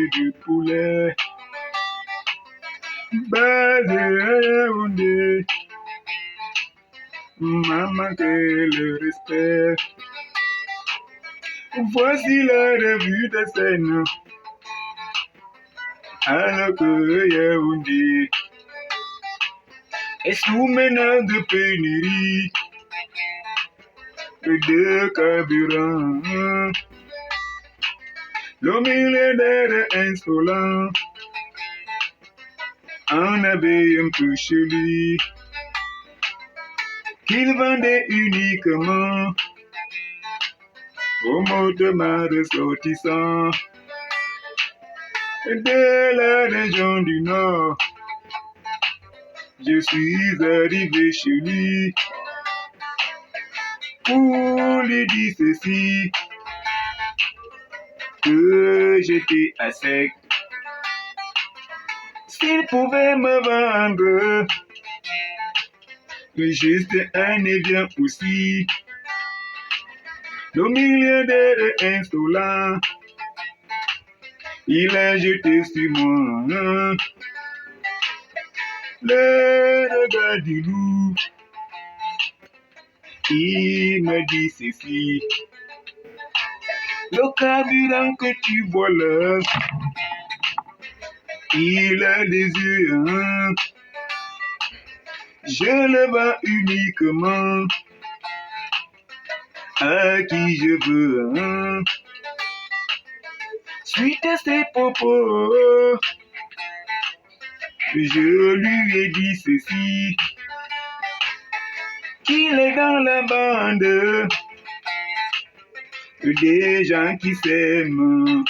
Du poulet, basé, maman que le respect. Voici la revue de scène, alors que Yaoundé est sous menace de pénurie de carburant. Le millénaire insolent en avait un peu chez lui, qu'il vendait uniquement au mot de ma ressortissant de la région du Nord. Je suis arrivé chez lui pour lui dire ceci, que j'étais à sec. S'il pouvait me vendre juste un évian aussi, le milliardaire insolent, il a jeté sur moi le regard du loup. Il me dit ceci, le carburant que tu vois là, il a des yeux, je le vends uniquement à qui je veux. Suite à ses propos, je lui ai dit ceci, qu'il est dans la bande des gens qui s'aiment.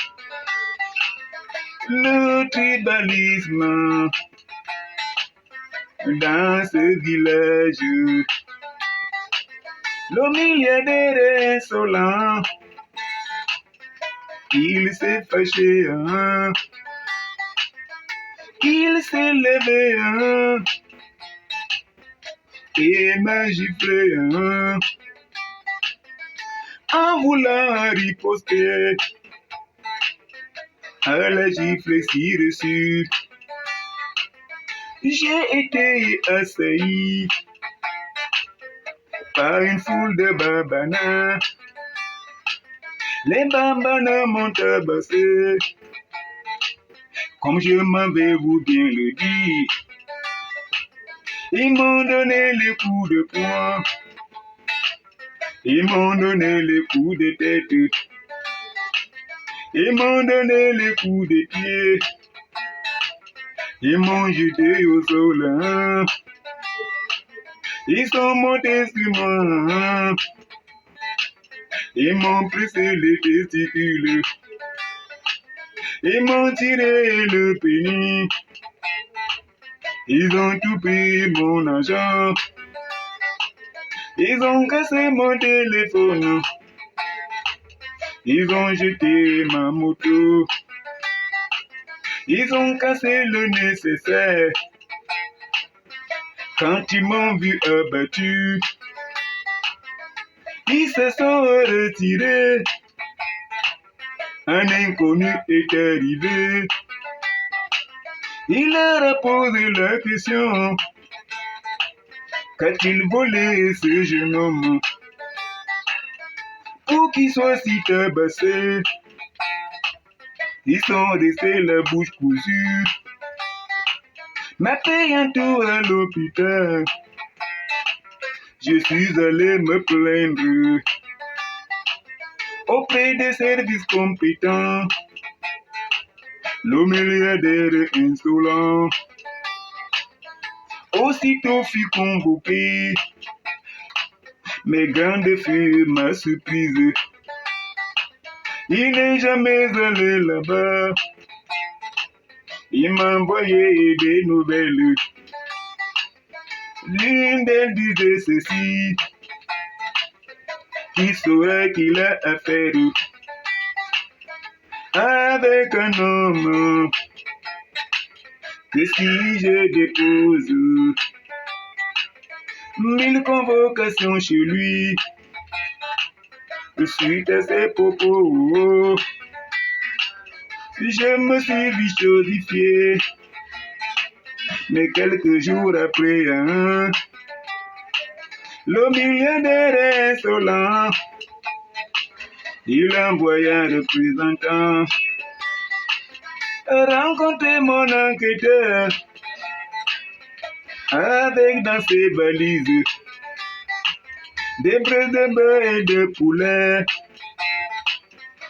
Le tribalisme dans ce village, le milliardaire insolent, il s'est fâché, il s'est levé et m'a giflé en voulant riposter à la gifle si reçue. J'ai été assailli par une foule de babanas. Les babanas m'ont tabassé, comme je m'avais vous bien le dire. Ils m'ont donné les coups de poing, ils m'ont donné les coups de tête, ils m'ont donné les coups de pied, ils m'ont jeté au sol, ils sont montés sur moi, ils m'ont pressé les testicules, ils m'ont tiré le pénis, ils ont tout pris mon argent, ils ont cassé mon téléphone, ils ont jeté ma moto, ils ont cassé le nécessaire. Quand ils m'ont vu abattu, ils se sont retirés. Un inconnu est arrivé. Il leur a posé la question, qu'a-t-il volé ce jeune homme pour qu'il soit si tabassé? Ils sont restés la bouche cousue, m'appelant tout à l'hôpital. Je suis allé me plaindre auprès des services compétents. Le milliardaire insolent aussitôt fut convoqué, mais grande fut ma surprise. Il n'est jamais allé là-bas, il m'a envoyé des nouvelles L'une d'elles disait ceci, qui saurait qu'il a affaire avec un homme, que si je dépose 1000 convocations chez lui, suite à ses propos, je me suis vu chodifié, mais quelques jours après, le millionnaire insolent, il envoya un représentant rencontrer mon enquêteur avec dans ses valises des braises de bœuf et de poulet,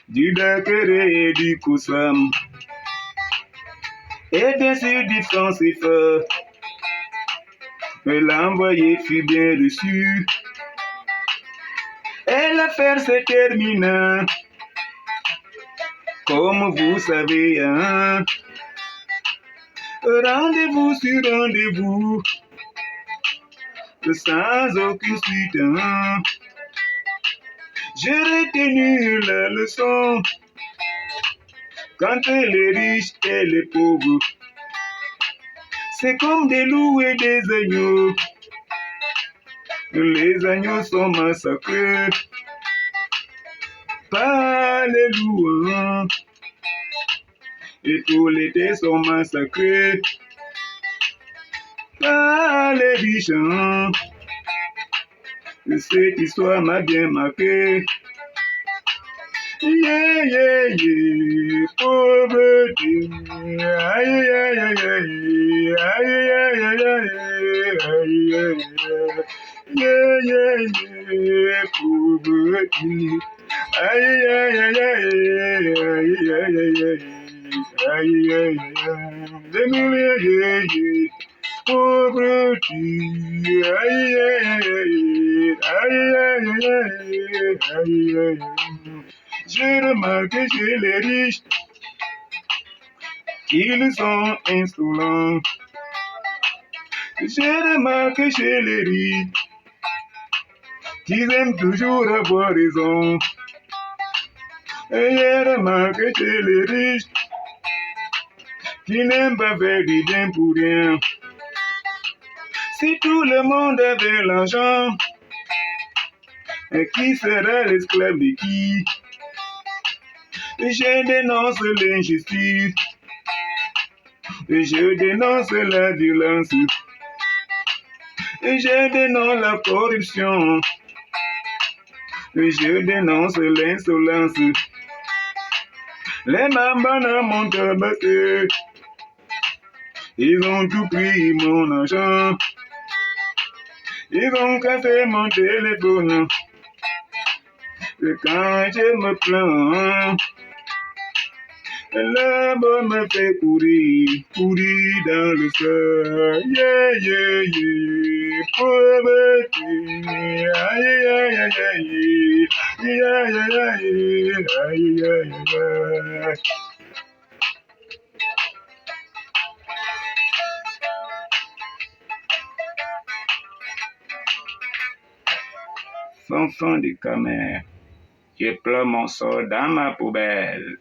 du Dakere et du Koussam, et bien sûr du franc CFA. L'envoyé fut bien reçu, et l'affaire se termina. Comme vous savez, rendez-vous sur rendez-vous, sans aucune suite. J'ai retenu la leçon, quand les riches et les pauvres, c'est comme des loups et des agneaux. Les agneaux sont massacrés par les loups, et tous les thés sont massacrés par les riches. Cette histoire m'a bien marqué. Yeah, yeah, yeah, pauvreté. Aïe, aïe, aïe, aïe, aïe, aïe, aïe, aïe, aïe, yeah, yeah, yeah, pauvreté. Aïe, aïe, aïe, aïe, aïe, aïe, aïe, aïe, aïe, des milliers, yeah, yeah, pauvreté. Aïe, aïe, aïe, aïe, aïe, aïe, aïe, aïe. J'ai remarqué chez les riches qu'ils sont insolents. J'ai remarqué chez les riches qu'ils aiment toujours avoir raison. Et j'ai remarqué chez les riches qui n'aiment pas faire du bien pour rien. Si tout le monde avait l'argent, et qui sera l'esclave de qui? Je dénonce l'injustice, je dénonce la violence, je dénonce la corruption, je dénonce l'insolence. Les mamans m'ont tabassé, ils ont tout pris mon argent, ils ont cassé mon téléphone. Et quand je me plains, la bonne me fait courir, courir dans le sol. Yeah, yeah, yeah, pauvreté. Aïe, aïe, aïe, aïe, aïe, aïe, aïe, aïe, aïe, aïe. Fanfan de Camer, je pleure mon sort dans ma poubelle.